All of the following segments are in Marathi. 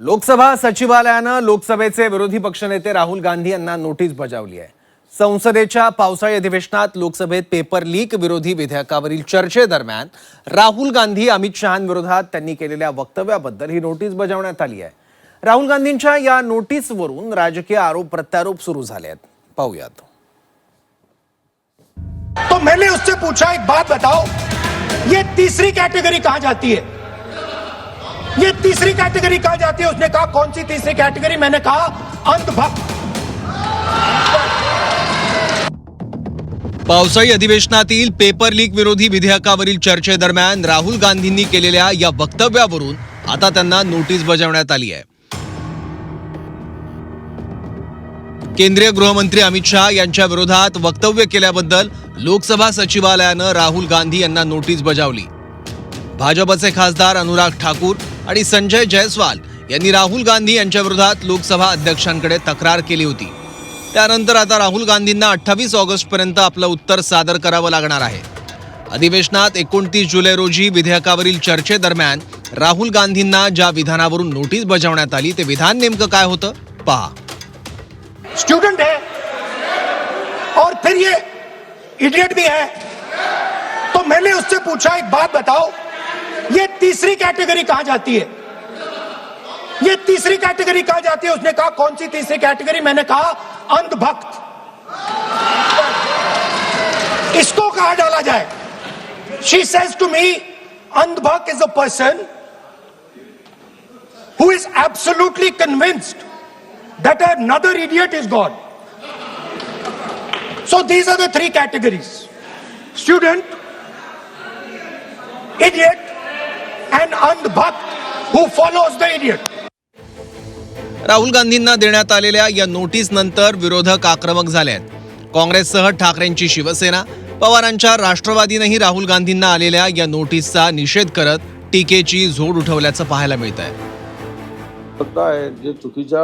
लोकसभा सचिवालयानं लोकसभेचे विरोधी पक्षनेते राहुल गांधी यांना नोटीस बजावली आहे। संसदेच्या पावसाळी अधिवेशनात लोकसभेत पेपर लीक विरोधी विधेयकावरील चर्चेदरम्यान राहुल गांधी अमित शहांविरोधात त्यांनी केलेल्या वक्तव्याबद्दल ही नोटीस बजावण्यात आली आहे। राहुल गांधींच्या या नोटीसवरून राजकीय आरोप प्रत्यारोप सुरू झाले आहेत। पाहूयात। तो मैंने उससे पूछा, एक बात बताओ, ये तीसरी कैटेगरी कहां जाती है? ये तीसरी कैटेगरी कहां जाती है? उसने कहा कौन सी तीसरी कैटेगरी? मैंने कहा अंधभक्त। पावसाळी अधिवेशनातील पेपर लीक विरोधी विधेयकावरील चर्चेदरम्यान राहुल गांधींनी केलेल्या या वक्तव्यावरून आता त्यांना नोटीस बजावण्यात आली आहे। केंद्रीय गृहमंत्री अमित शहा यांच्या विरोधात वक्तव्य केल्याबद्दल लोकसभा सचिवालयानं राहुल गांधी यांना नोटीस बजावली। भाजपचे खासदार अनुराग ठाकूर आणि संजय जयस्वाल यांनी राहुल गांधी यांच्या विरोधात लोकसभा अध्यक्षांकडे तक्रार केली होती। त्यानंतर आता राहुल गांधींना 28 ऑगस्टपर्यंत आपलं उत्तर सादर करावं लागणार आहे। अधिवेशनात 29 जुलै रोजी विधेयकावरील चर्चेदरम्यान राहुल गांधींना ज्या विधानावरून नोटीस बजावण्यात आली ते विधान नेमकं काय होतं पहा। स्टूडेंट है और फिर ये इडियट भी है। तो मैंने उससे पूछा, एक बात बताओ, ये तीसरी कैटेगरी कहां जाती है? ये तीसरी कैटेगरी कहां जाती है? उसने कहा कौन सी तीसरी कैटेगरी? मैंने कहा अंधभक्त। इसको कहां डाला जाए? शी सेज टू मी, अंधभक्त is a person who is absolutely convinced that another idiot is God. So these are the three categories: student, idiot, and andhbhakt who follows the idiot. Rahul गांधींना देण्यात आलेल्या या नोटीस नंतर विरोधक आक्रमक झाले आहेत। काँग्रेससह ठाकरेंची शिवसेना, पवारांच्या राष्ट्रवादीनेही राहुल गांधींना आलेल्या या नोटीसचा निषेध करत टीकेची झोड उठवल्याचं पाहायला मिळत आहे। फक्त आहे जे चुकीच्या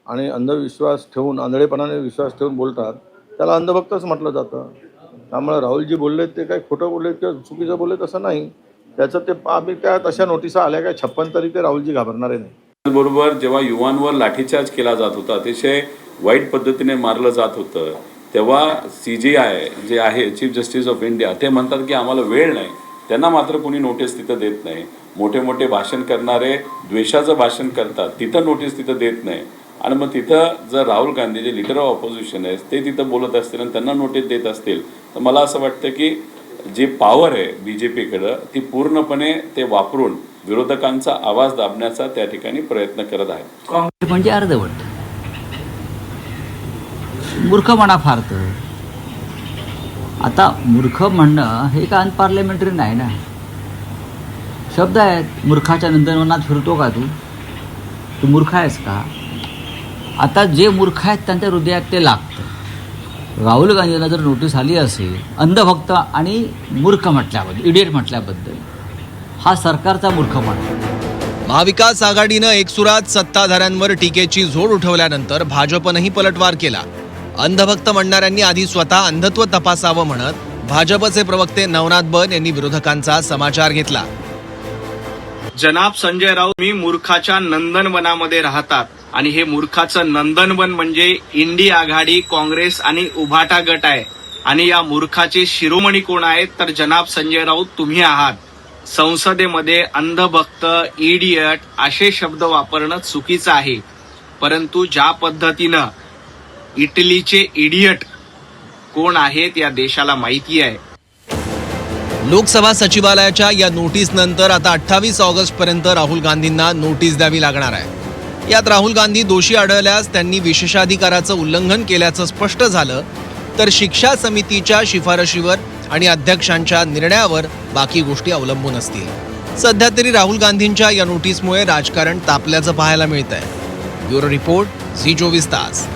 आणि अंधविश्वास ठेवून, आंधळेपणाने विश्वास ठेवून बोलतात त्याला अंधभक्तच म्हटलं जातं। त्यामुळे राहुलजी बोलले ते काही खोटं बोलले किंवा चुकीचं बोलले तसं नाही। त्याचं ते आम्ही काय तशा नोटिसा आल्या काय 56 तरी ते राहुलजी घाबरणारे नाही। बरोबर जेव्हा युवांवर लाठीचार्ज केला जात होता, अतिशय वाईट पद्धतीने मारलं जात होतं, तेव्हा CJI जे आहे चीफ जस्टिस ऑफ इंडिया ते म्हणतात की आम्हाला वेळ नाही। त्यांना मात्र कोणी नोटीस तिथं देत नाही। मोठे मोठे भाषण करणारे द्वेषाचं भाषण करतात, तिथं नोटीस तिथं देत नाही। आणि मग तिथं जर राहुल गांधी जे लीडर ऑफ ऑपोजिशन आहेत ते तिथं बोलत असतील आणि त्यांना नोटीस देत असतील तर मला असं वाटतं की जी पॉवर आहे BJPकडं ती पूर्णपणे ते वापरून विरोधकांचा आवाज दाबण्याचा त्या ठिकाणी प्रयत्न करत आहेत। काँग्रेस म्हणजे अर्धवट मूर्ख म्हणा फार तर। आता मूर्ख म्हणणं हे का अनपार्लमेंटरी नाही ना। शब्द आहेत, मूर्खाच्या नंदनवनात फिरतो का तू मूर्ख आहेस का? आता जे मूर्ख आहेत त्यांच्या हृदयात ते लागतं। राहुल गांधींना जर नोटीस आली असेल अंधभक्त आणि मूर्ख म्हटल्याबद्दल, इडियट म्हटल्याबद्दल, हा सरकारचा मूर्खपणा। महाविकास आघाडीनं एकसुरात सत्ताधाऱ्यांवर टीकेची झोड उठवल्यानंतर भाजपनंही पलटवार केला। अंधभक्त म्हणणाऱ्यांनी आधी स्वतः अंधत्व तपासावं म्हणत भाजपचे प्रवक्ते नवनाथ बन यांनी विरोधकांचा समाचार घेतला। जनाब संजय राऊत मी मूर्खाच्या नंदनवनामध्ये राहतात आणि हे मूर्खाचं नंदनवन म्हणजे इंडी आघाडी, काँग्रेस आणि उभाटा गट आहे। आणि या मूर्खाचे शिरोमणी कोण आहेत तर जनाब संजय राऊत तुम्ही आहात। संसदेमध्ये अंधभक्त, इडियट असे शब्द वापरणं चुकीचं आहे, परंतु ज्या पद्धतीनं इटलीचे इडियट कोण आहेत या देशाला माहिती आहे। लोकसभा सचिवालयाच्या या नोटीस नंतर आता 28 ऑगस्ट पर्यंत राहुल गांधींना नोटीस द्यावी लागणार आहे। यात राहुल गांधी दोषी आढळल्यास त्यांनी विशेषाधिकाराचं उल्लंघन केल्याचं स्पष्ट झालं तर शिक्षा समितीच्या शिफारशीवर आणि अध्यक्षांच्या निर्णयावर बाकी गोष्टी अवलंबून असतील। सध्या तरी राहुल गांधींच्या या नोटीसमुळे राजकारण तापल्याचं पाहायला मिळत आहे। ब्युरो रिपोर्ट, झी 24 तास।